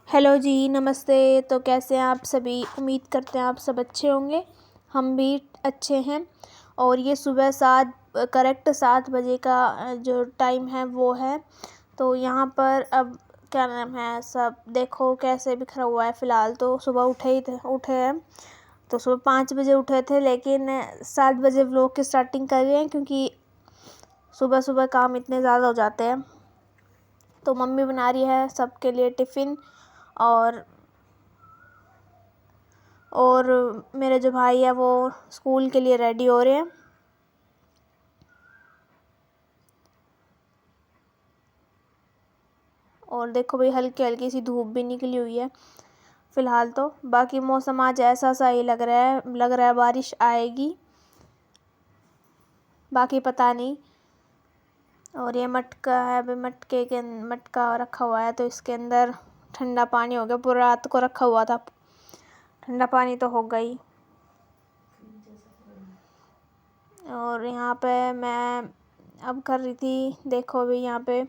Hello जी, नमस्ते। तो कैसे हैं आप सभी? उम्मीद करते हैं आप सब अच्छे होंगे। हम भी अच्छे हैं। और ये सुबह करेक्ट 7 बजे का जो टाइम है वो है। तो यहाँ पर अब क्या नाम है, सब देखो कैसे बिखरा हुआ है। फ़िलहाल तो सुबह उठे हैं। तो सुबह 5 बजे उठे थे, लेकिन 7 बजे व्लॉग की स्टार्टिंग कर रहे हैं क्योंकि सुबह सुबह काम इतने ज़्यादा हो जाते हैं। तो मम्मी बना रही है सबके लिए टिफ़िन, और मेरे जो भाई है वो स्कूल के लिए रेडी हो रहे हैं। और देखो भाई, हल्की हल्की सी धूप भी निकली हुई है फ़िलहाल तो। बाकी मौसम आज ऐसा सा ही लग रहा है बारिश आएगी, बाकी पता नहीं। और ये मटका है, अभी मटका रखा हुआ है, तो इसके अंदर ठंडा पानी हो गया। पूरा रात को रखा हुआ था, ठंडा पानी तो हो गई। और यहाँ पे मैं अब कर रही थी, देखो अभी यहाँ पे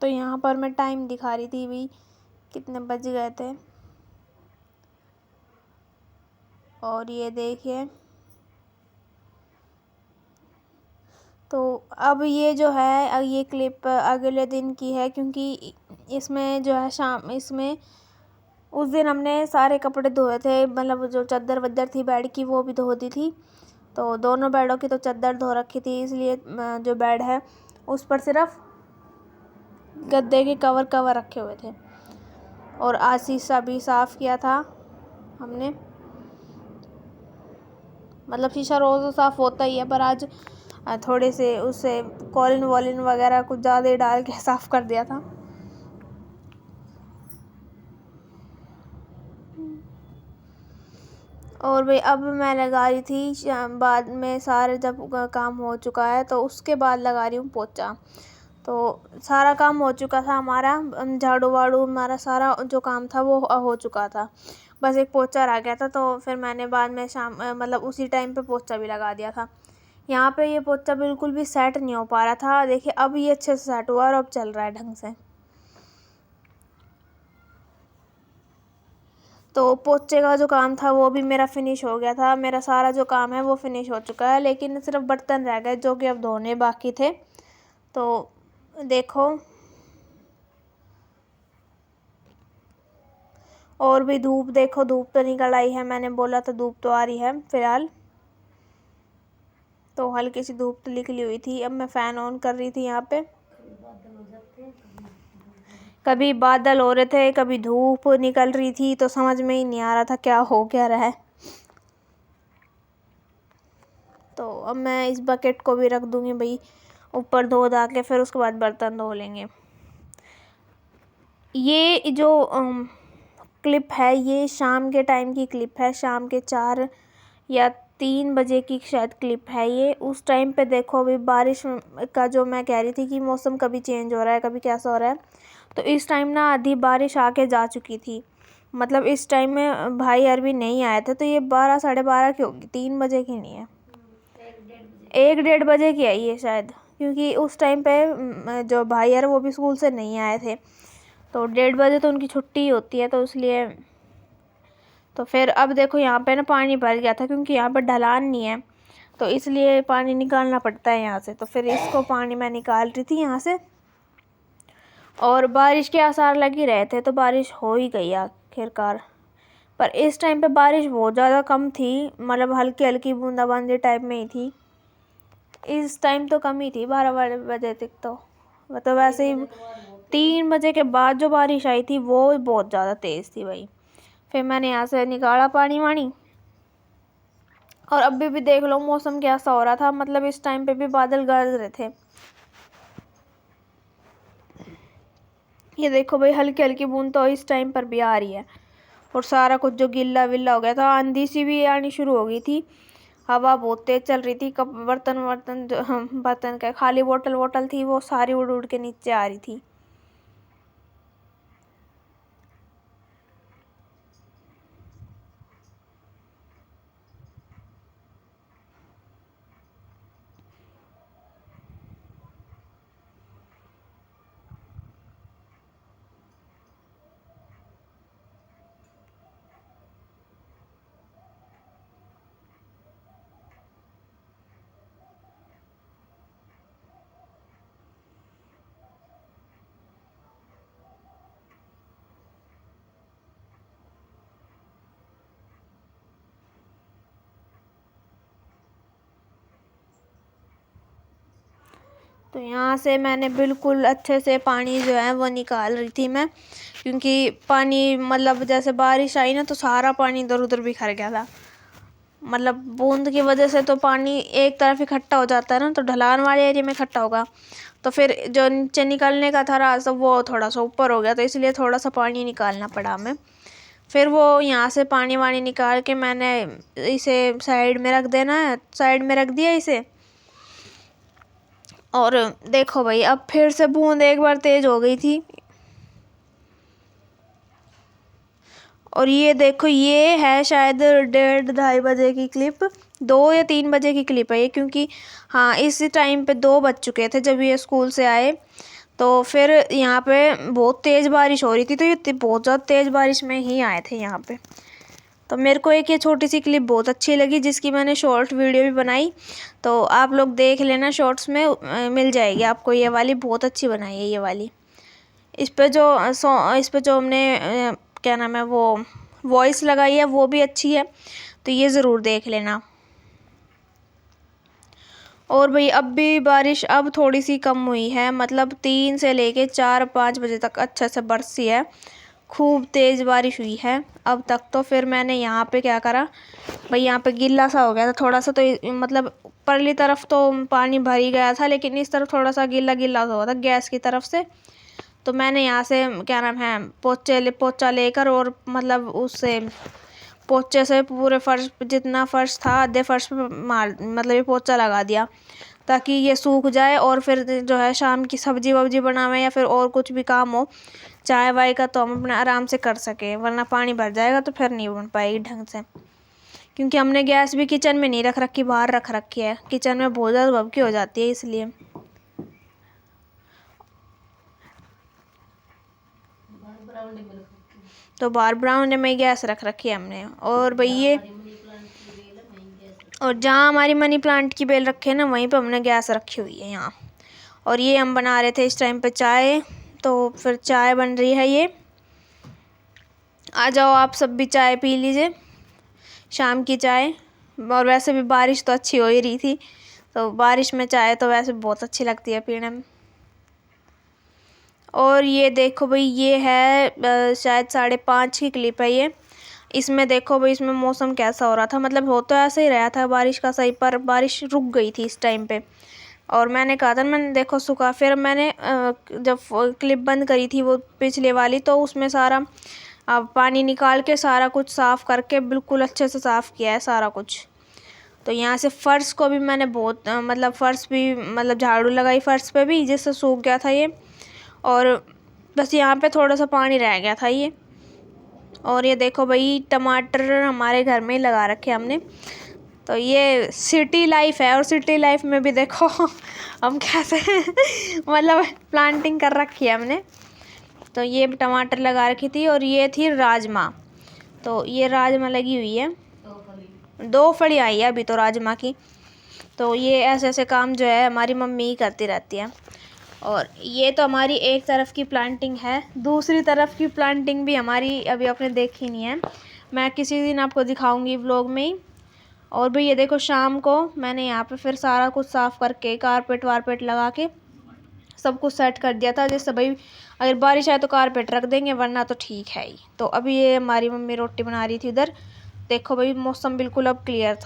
तो यहाँ पर मैं टाइम दिखा रही थी भी कितने बज गए थे। और ये देखिए, तो अब ये जो है, ये क्लिप अगले दिन की है, क्योंकि इसमें जो है इसमें उस दिन हमने सारे कपड़े धोए थे। मतलब जो चादर वद्दर थी बेड की वो भी धो दी थी। तो दोनों बेडों की तो चादर धो रखी थी, इसलिए जो बेड है उस पर सिर्फ गद्दे के कवर रखे हुए थे। और आज शीशा भी साफ़ किया था हमने। मतलब शीशा रोज़ तो साफ़ होता ही है, पर आज थोड़े से उसे कॉलिन वॉलिन वगैरह कुछ ज़्यादा ही डाल के साफ़ कर दिया था। और भाई अब मैं लगा रही थी बाद में, सारे जब काम हो चुका है तो उसके बाद लगा रही हूँ पोछा। तो सारा काम हो चुका था हमारा, झाड़ू वाड़ू हमारा सारा जो काम था वो हो चुका था। बस एक पोछा रह गया था, तो फिर मैंने बाद में मतलब उसी टाइम पे पोछा भी लगा दिया था। यहाँ पे ये पोछा बिल्कुल भी सेट नहीं हो पा रहा था। देखिए अब ये अच्छे से सेट हुआ और अब चल रहा है ढंग से। तो पोछे का जो काम था वो भी मेरा फिनिश हो गया था। मेरा सारा जो काम है वो फिनिश हो चुका है, लेकिन सिर्फ बर्तन रह गए जो कि अब धोने बाकी थे। तो देखो, और भी धूप देखो, धूप तो निकल आई है। मैंने बोला था धूप तो आ रही है फ़िलहाल। तो हल्की सी धूप तो निकली हुई थी। अब मैं फ़ैन ऑन कर रही थी यहाँ पे। कभी बादल हो रहे थे, कभी धूप निकल रही थी, तो समझ में ही नहीं आ रहा था क्या हो क्या रहा है। तो अब मैं इस बकेट को भी रख दूँगी भाई ऊपर, धो धा के फिर उसके बाद बर्तन धो लेंगे। ये जो क्लिप है ये शाम के टाइम की क्लिप है, शाम के 4 या 3 बजे की शायद क्लिप है ये। उस टाइम पे देखो अभी बारिश का, जो मैं कह रही थी कि मौसम कभी चेंज हो रहा है कभी कैसा हो रहा है, तो इस टाइम ना आधी बारिश आके जा चुकी थी। मतलब इस टाइम में भाई अरबी नहीं आए थे, तो ये 12 साढ़े 12 की होगी, 3 बजे की नहीं है, 1 डेढ़ बजे की है ये शायद। क्योंकि उस टाइम पे जो भाई यार वो भी स्कूल से नहीं आए थे, तो 1:30 बजे तो उनकी छुट्टी होती है, तो इसलिए। तो फिर अब देखो यहाँ पे ना पानी भर गया था, क्योंकि यहाँ पर ढलान नहीं है, तो इसलिए पानी निकालना पड़ता है यहाँ से। तो फिर इसको पानी मैं निकाल रही थी यहाँ से। और बारिश के आसार लग ही रहे थे, तो बारिश हो ही गई आखिरकार। पर इस टाइम पे बारिश बहुत ज़्यादा कम थी, मतलब हल्की हल्की बूंदाबांदी टाइप में ही थी। इस टाइम तो कम ही थी, 12 बजे तक तो। मतलब वैसे ही 3 बजे के बाद जो बारिश आई थी वो बहुत ज़्यादा तेज़ थी भाई। फिर मैंने यहाँ से निकाला पानी वानी। और अभी भी देख लो मौसम कैसा हो रहा था, मतलब इस टाइम पे भी बादल गरज रहे थे। ये देखो भाई, हल्की हल्की बूंद तो इस टाइम पर भी आ रही है। और सारा कुछ जो गिल्ला विल्ला हो गया था, आंधी सी भी आनी शुरू हो गई थी। हवा बहुत तेज चल रही थी। कप बर्तन वर्तन जो बर्तन का खाली बोतल वोटल थी वो सारी उड़ उड़ के नीचे आ रही थी। तो यहाँ से मैंने बिल्कुल अच्छे से पानी जो है वो निकाल रही थी मैं, क्योंकि पानी मतलब जैसे बारिश आई ना तो सारा पानी इधर उधर बिखर गया था। मतलब बूंद की वजह से तो पानी एक तरफ इकट्ठा हो जाता है ना, तो ढलान वाले एरिया में इकट्ठा होगा तो फिर जो नीचे निकलने का था रास्ता वो थोड़ा सा ऊपर हो गया, तो इसलिए थोड़ा सा पानी निकालना पड़ा हमें। फिर वो यहाँ से पानी वानी निकाल के मैंने इसे साइड में रख देना है, साइड में रख दिया इसे। और देखो भाई अब फिर से बूंद एक बार तेज हो गई थी। और ये देखो ये है शायद 1:30-2:30 बजे की क्लिप, 2 या 3 बजे की क्लिप है ये, क्योंकि हाँ इसी टाइम पे 2 बज चुके थे जब ये स्कूल से आए। तो फिर यहाँ पे बहुत तेज़ बारिश हो रही थी, तो ये बहुत ज़्यादा तेज़ बारिश में ही आए थे यहाँ पे। तो मेरे को एक ये छोटी सी क्लिप बहुत अच्छी लगी जिसकी मैंने शॉर्ट वीडियो भी बनाई, तो आप लोग देख लेना, शॉर्ट्स में मिल जाएगी आपको। ये वाली बहुत अच्छी बनाई है ये वाली। इस पे जो हमने क्या नाम है वो वॉइस लगाई है वो भी अच्छी है, तो ये ज़रूर देख लेना। और भाई अब भी बारिश अब थोड़ी सी कम हुई है, मतलब 3 से लेके 4-5 बजे तक अच्छा से बरसी है, खूब तेज़ बारिश हुई है अब तक। तो फिर मैंने यहाँ पे क्या करा भाई, यहाँ पे गिल्ला सा हो गया था थोड़ा सा, तो मतलब परली तरफ तो पानी भर ही गया था, लेकिन इस तरफ थोड़ा सा गिल्ला गिल्ला सा हुआ था गैस की तरफ से। तो मैंने यहाँ से क्या नाम है पोचा लेकर और मतलब उससे पोचे से पूरे फर्श जितना फर्श था आधे फर्श पे मार मतलब ये पोचा लगा दिया, ताकि ये सूख जाए। और फिर जो है शाम की सब्जी वब्जी बनावे या फिर और कुछ भी काम हो चाय वाय का, तो हम अपने आराम से कर सके, वरना पानी भर जाएगा तो फिर नहीं बन पाएगी ढंग से। क्योंकि हमने गैस भी किचन में नहीं रख रखी, बाहर रख रखी है, किचन में बहुत ज़्यादा भभकी हो जाती है इसलिए। तो बाहर बरामदे में गैस रख रखी है हमने। और भाई ये और जहाँ हमारी मनी प्लांट की बेल रखी है ना वहीं पे हमने गैस रखी हुई है यहाँ। और ये हम बना रहे थे इस टाइम पे चाय, तो फिर चाय बन रही है ये। आ जाओ आप सब भी चाय पी लीजिए, शाम की चाय। और वैसे भी बारिश तो अच्छी हो ही रही थी, तो बारिश में चाय तो वैसे बहुत अच्छी लगती है पीने में। और ये देखो भाई ये है शायद 5:30 की क्लिप है ये। इसमें देखो भाई इसमें मौसम कैसा हो रहा था, मतलब हो तो ऐसे ही रहा था बारिश का सही, पर बारिश रुक गई थी इस टाइम पे। और मैंने कहा था मैंने देखो सूखा, फिर मैंने जब क्लिप बंद करी थी वो पिछले वाली, तो उसमें सारा पानी निकाल के सारा कुछ साफ़ करके बिल्कुल अच्छे से साफ़ किया है सारा कुछ। तो यहाँ से फ़र्श को भी मैंने बहुत मतलब फ़र्श भी मतलब झाड़ू लगाई फ़र्श पे भी, जिससे सूख गया था ये। और बस यहाँ पे थोड़ा सा पानी रह गया था ये। और ये देखो भाई टमाटर हमारे घर में ही लगा रखे हमने। तो ये सिटी लाइफ है, और सिटी लाइफ में भी देखो हम कैसे मतलब प्लांटिंग कर रखी है हमने। तो ये टमाटर लगा रखी थी, और ये थी राजमा। तो ये राजमा लगी हुई है, 2 फली आई है अभी तो राजमा की। तो ये ऐसे ऐसे काम जो है हमारी मम्मी ही करती रहती है। और ये तो हमारी एक तरफ की प्लांटिंग है, दूसरी तरफ की प्लांटिंग भी हमारी अभी आपने देखी नहीं है, मैं किसी दिन आपको दिखाऊंगी व्लॉग में ही। और भी ये देखो शाम को मैंने यहाँ पे फिर सारा कुछ साफ़ करके कारपेट वारपेट लगा के सब कुछ सेट कर दिया था, जिससे भाई अगर बारिश आए तो कारपेट रख देंगे, वरना तो ठीक है ही। तो अभी ये हमारी मम्मी रोटी बना रही थी उधर, देखो भाई मौसम बिल्कुल अब क्लियर था।